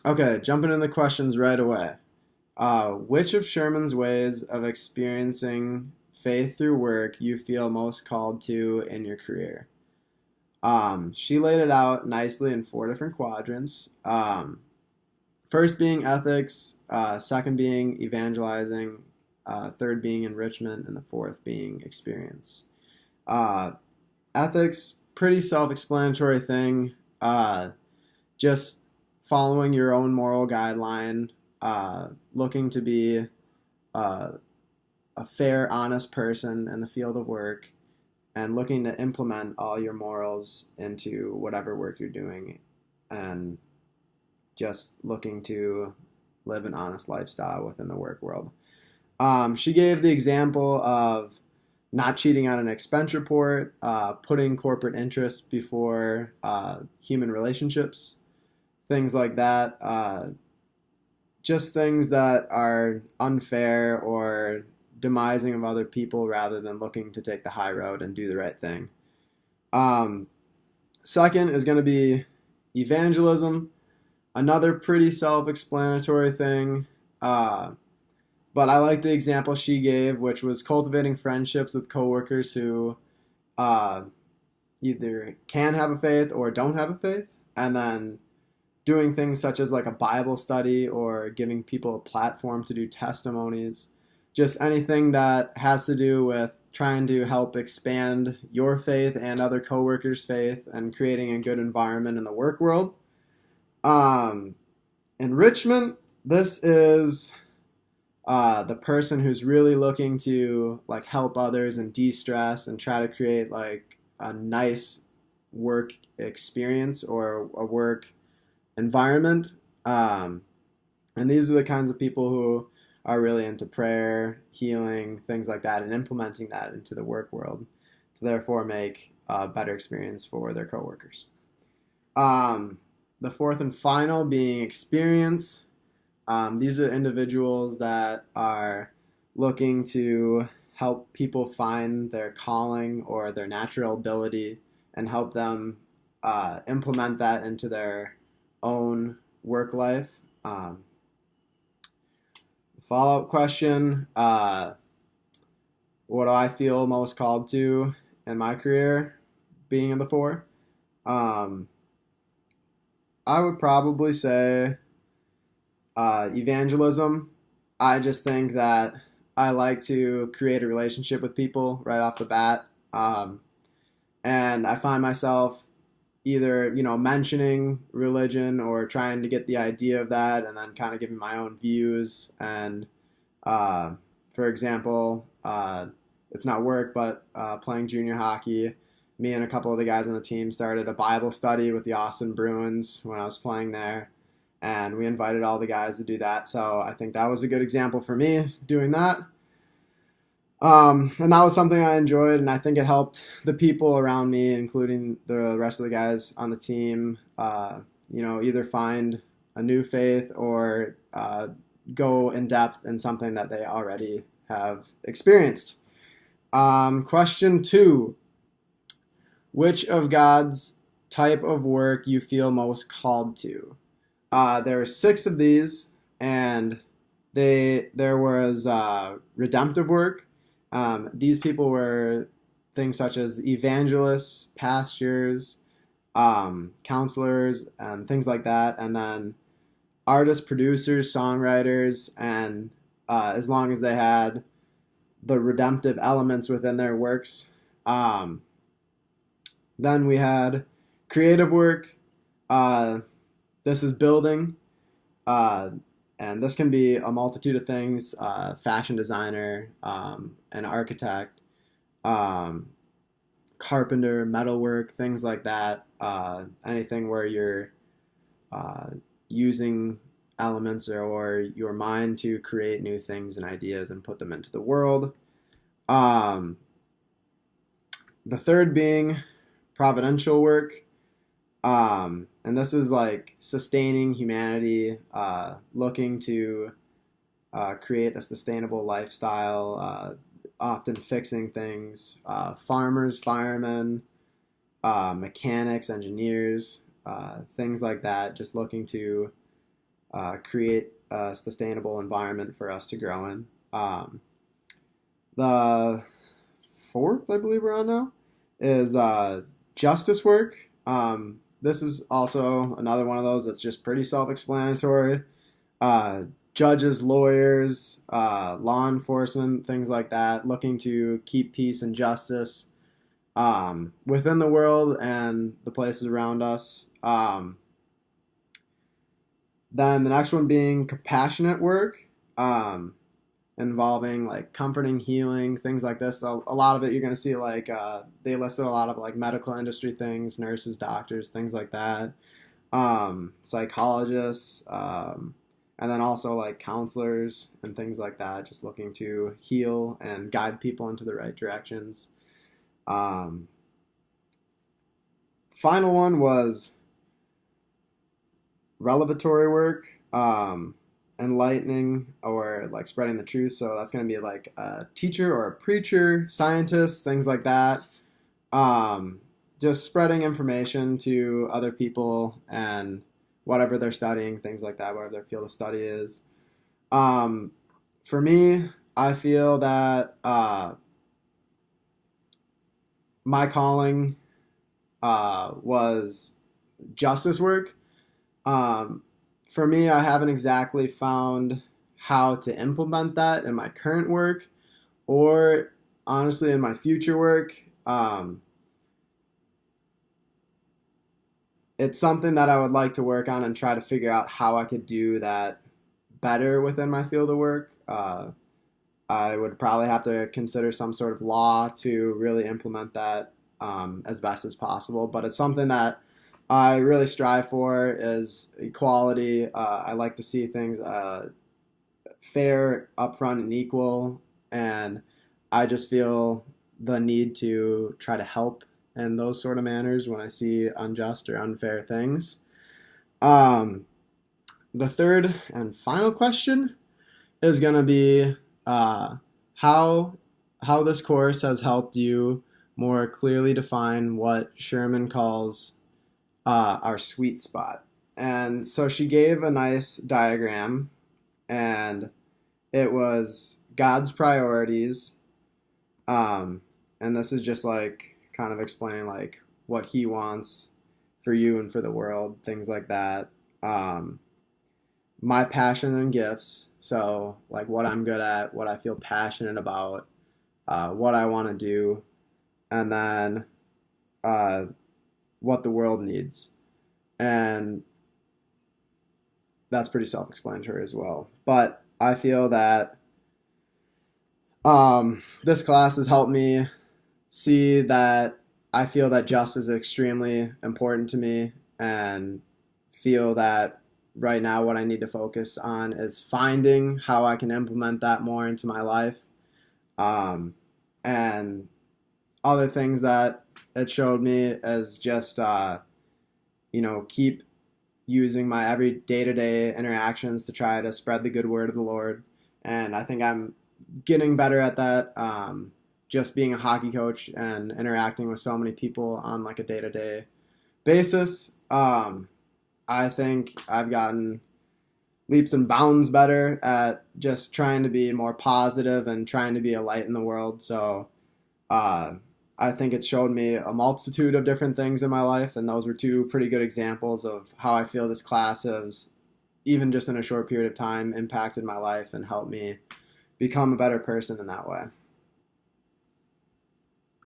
Okay, jumping into the questions right away. Which of Sherman's ways of experiencing faith through work you feel most called to in your career? She laid it out nicely in four different quadrants. First being ethics, second being evangelizing, third being enrichment, and the fourth being experience. Uh, Ethics, pretty self-explanatory thing. Just following your own moral guideline, looking to be uh, a fair, honest person in the field of work, and looking to implement all your morals into whatever work you're doing, and just looking to live an honest lifestyle within the work world. She gave the example of not cheating on an expense report, putting corporate interests before human relationships, things like that. Just things that are unfair or demising of other people rather than looking to take the high road and do the right thing. Um, Second is going to be evangelism, another pretty self explanatory thing. But I like the example she gave, which was cultivating friendships with coworkers who uh, either can have a faith or don't have a faith, and then doing things such as like a Bible study or giving people a platform to do testimonies. Just anything that has to do with trying to help expand your faith and other coworkers' faith and creating a good environment in the work world. Um, Enrichment, this is the person who's really looking to like help others and de-stress and try to create like a nice work experience or a work environment. And these are the kinds of people who are really into prayer, healing, things like that, and implementing that into the work world to therefore make a better experience for their coworkers. Um, the fourth and final being experience. These are individuals that are looking to help people find their calling or their natural ability and help them implement that into their own work life. Follow-up question, what do I feel most called to in my career being in the four? Um, I would probably say evangelism. I just think that I like to create a relationship with people right off the bat. And I find myself either, mentioning religion or trying to get the idea of that and then kind of giving my own views. And uh, for example, it's not work, but playing junior hockey, me and a couple of the guys on the team started a Bible study with the Austin Bruins when I was playing there, and we invited all the guys to do that. So I think that was a good example for me doing that. And that was something I enjoyed, and I think it helped the people around me, including the rest of the guys on the team, either find a new faith or go in depth in something that they already have experienced. Question two: which of God's type of work you feel most called to? There are six of these, and there was redemptive work. These people were things such as evangelists, pastors, counselors, and things like that. And then artists, producers, songwriters, and as long as they had the redemptive elements within their works. Then we had creative work. This is building. Uh, and this can be a multitude of things, fashion designer, an architect, um, carpenter, metalwork, things like that. Anything where you're uh, using elements or your mind to create new things and ideas and put them into the world. Um, the third being providential work. And this is like sustaining humanity, looking to create a sustainable lifestyle, often fixing things. Farmers, firemen, mechanics, engineers, things like that, just looking to create a sustainable environment for us to grow in. The fourth, I believe we're on now, is justice work. This is also another one of those that's just pretty self-explanatory. Uh, Judges, lawyers, law enforcement, things like that, looking to keep peace and justice within the world and the places around us. Then the next one being compassionate work, involving like comforting, healing, things like this. So a lot of it you're going to see like they listed a lot of like medical industry things, nurses, doctors, things like that, psychologists, and then also like counselors and things like that, just looking to heal and guide people into the right directions. Final one was revelatory work, enlightening or like spreading the truth. So that's going to be like a teacher or a preacher, scientist, things like that. Just spreading information to other people and whatever they're studying, things like that, whatever their field of study is. For me, I feel that my calling was justice work. For me, I haven't exactly found how to implement that in my current work or honestly in my future work. It's something that I would like to work on and try to figure out how I could do that better within my field of work. I would probably have to consider some sort of law to really implement that as best as possible. But it's something that I really strive for is equality. I like to see things fair, upfront, and equal. And I just feel the need to try to help in those sort of manners when I see unjust or unfair things. The third and final question is going to be how this course has helped you more clearly define what Sherman calls our sweet spot. And so she gave a nice diagram, and it was God's priorities. And this is just like kind of explaining like what he wants for you and for the world, things like that. My passion and gifts. So like what I'm good at, what I feel passionate about, what I want to do, and then what the world needs. And that's pretty self-explanatory as well. But I feel that this class has helped me see that I feel that justice is extremely important to me, and feel that right now what I need to focus on is finding how I can implement that more into my life. And other things that it showed me is just, keep using my every day-to-day interactions to try to spread the good word of the Lord. And I think I'm getting better at that. Just being a hockey coach and interacting with so many people on like a day-to-day basis. I think I've gotten leaps and bounds better at just trying to be more positive and trying to be a light in the world. So I think it showed me a multitude of different things in my life, and those were two pretty good examples of how I feel this class has, even just in a short period of time, impacted my life and helped me become a better person in that way.